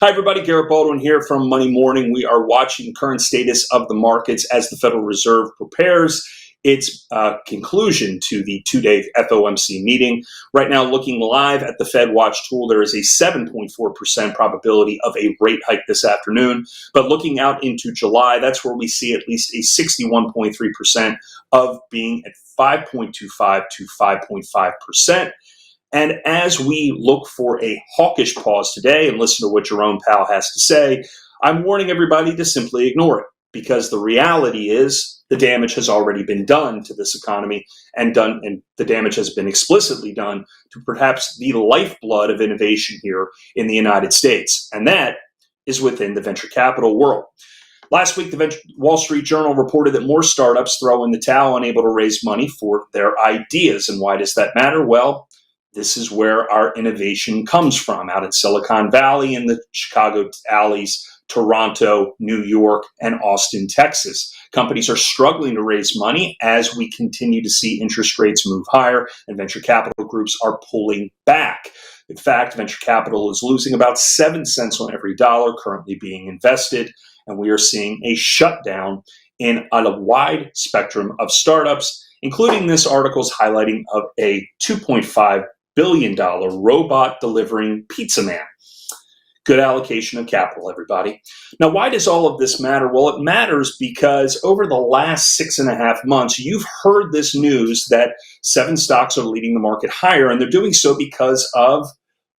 Hi, everybody. Garrett Baldwin here from Money Morning. We are watching current status of the markets as the Federal Reserve prepares its conclusion to the two-day FOMC meeting. Right now, looking live at the Fed Watch tool, there is a 7.4% probability of a rate hike this afternoon. But looking out into July, that's where we see at least a 61.3% of being at 5.25 to 5.5%. And as we look for a hawkish pause today and listen to what Jerome Powell has to say, I'm warning everybody to simply ignore it, because the reality is the damage has already been done to this economy and the damage has been explicitly done to perhaps the lifeblood of innovation here in the United States. And that is within the venture capital world. Last week, the Wall Street Journal reported that more startups throw in the towel, unable to raise money for their ideas. And why does that matter? Well, this is where our innovation comes from, out in Silicon Valley, in the Chicago alleys, Toronto, New York, and Austin, Texas. Companies are struggling to raise money as we continue to see interest rates move higher, and venture capital groups are pulling back. In fact, venture capital is losing about 7 cents on every dollar currently being invested, and we are seeing a shutdown in a wide spectrum of startups, including this article's highlighting of a $2.5 billion robot delivering pizza man. Good allocation of capital, everybody. Now, why does all of this matter? Well, it matters because over the last 6.5 months, you've heard this news that 7 stocks are leading the market higher, and they're doing so because of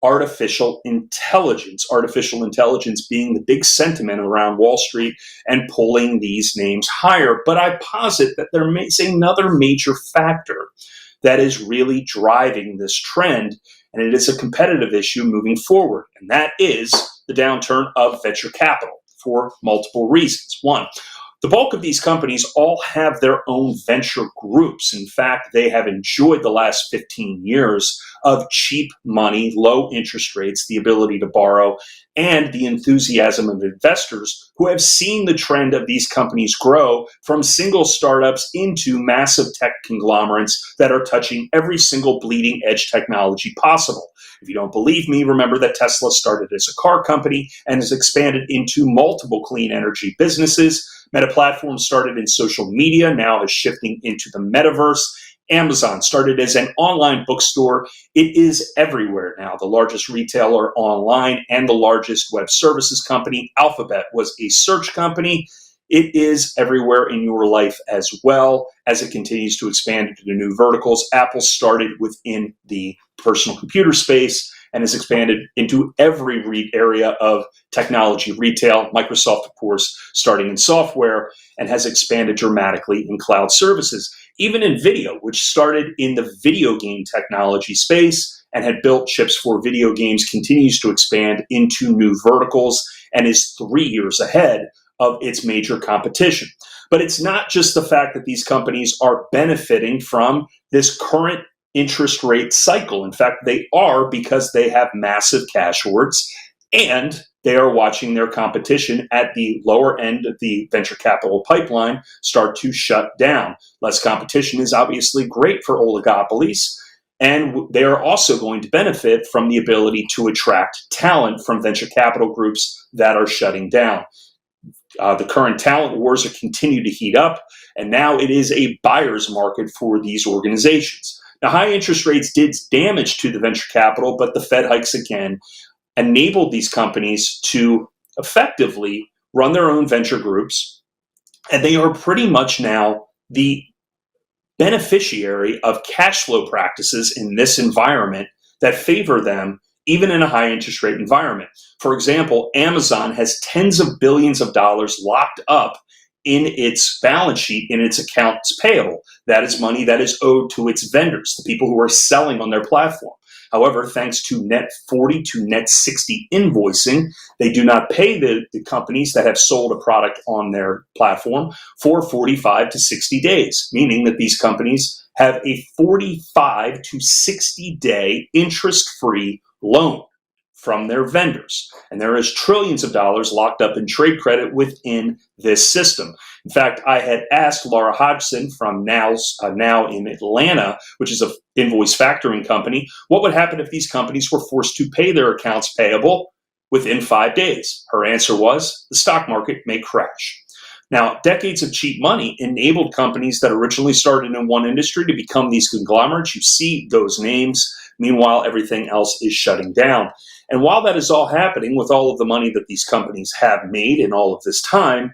artificial intelligence. Artificial intelligence being the big sentiment around Wall Street and pulling these names higher. But I posit that there is another major factor that is really driving this trend, and it is a competitive issue moving forward, and that is the downturn of venture capital for multiple reasons. One, the bulk of these companies all have their own venture groups. In fact, they have enjoyed the last 15 years of cheap money, low interest rates, the ability to borrow, and the enthusiasm of investors who have seen the trend of these companies grow from single startups into massive tech conglomerates that are touching every single bleeding edge technology possible. If you don't believe me, remember that Tesla started as a car company and has expanded into multiple clean energy businesses. Meta Platforms started in social media, now is shifting into the metaverse. Amazon started as an online bookstore. It is everywhere now, the largest retailer online and the largest web services company. Alphabet was a search company. It is everywhere in your life as well as it continues to expand into new verticals. Apple started within the personal computer space and has expanded into every area of technology retail. Microsoft, of course, starting in software and has expanded dramatically in cloud services. Even NVIDIA, which started in the video game technology space and had built chips for video games, continues to expand into new verticals and is 3 years ahead of its major competition. But it's not just the fact that these companies are benefiting from this current interest rate cycle. In fact, they are, because they have massive cash hoards and they are watching their competition at the lower end of the venture capital pipeline start to shut down. Less competition is obviously great for oligopolies, and they are also going to benefit from the ability to attract talent from venture capital groups that are shutting down. The current talent wars are continue to heat up, and now it is a buyer's market for these organizations. Now, high interest rates did damage to the venture capital, but the Fed hikes again enabled these companies to effectively run their own venture groups, and they are pretty much now the beneficiary of cash flow practices in this environment that favor them even in a high interest rate environment. For example, Amazon has tens of billions of dollars locked up in its balance sheet, in its accounts payable. That is money that is owed to its vendors, the people who are selling on their platform. However, thanks to net 40 to net 60 invoicing, they do not pay the companies that have sold a product on their platform for 45 to 60 days, meaning that these companies have a 45 to 60 day interest-free loan from their vendors. And there is trillions of dollars locked up in trade credit within this system. In fact, I had asked Laura Hodgson from Now in Atlanta, which is an invoice factoring company, what would happen if these companies were forced to pay their accounts payable within 5 days? Her answer was, the stock market may crash. Now, decades of cheap money enabled companies that originally started in one industry to become these conglomerates. You see those names. Meanwhile, everything else is shutting down. And while that is all happening with all of the money that these companies have made in all of this time,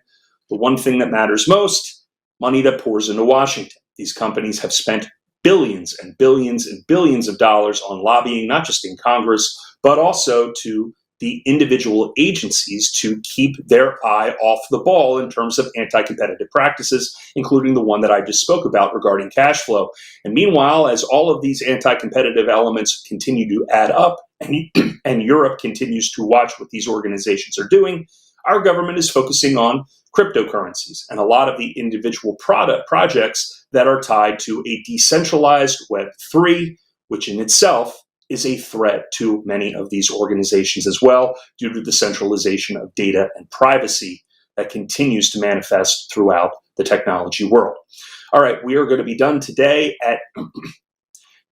the one thing that matters most, money that pours into Washington. These companies have spent billions and billions and billions of dollars on lobbying, not just in Congress, but also to the individual agencies to keep their eye off the ball in terms of anti-competitive practices, including the one that I just spoke about regarding cash flow. And meanwhile, as all of these anti-competitive elements continue to add up and Europe continues to watch what these organizations are doing, our government is focusing on cryptocurrencies and a lot of the individual projects that are tied to a decentralized Web3, which in itself is a threat to many of these organizations as well, due to the centralization of data and privacy that continues to manifest throughout the technology world. All right, we are going to be done today at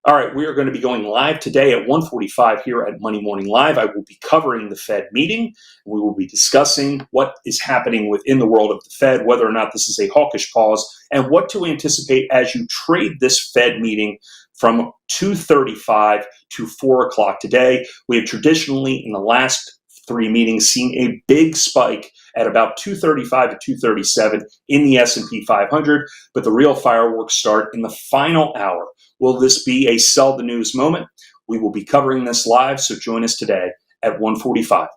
All right, we are going to be going live today at 1:45 here at Money Morning Live. I will be covering the Fed meeting. We will be discussing what is happening within the world of the Fed, whether or not this is a hawkish pause, and what to anticipate as you trade this Fed meeting from 2:35 to 4 o'clock today. We have traditionally, in the last 3 meetings, seen a big spike at about 2:35 to 2:37 in the S&P 500, but the real fireworks start in the final hour. Will this be a sell the news moment? We will be covering this live, so join us today at 1:45.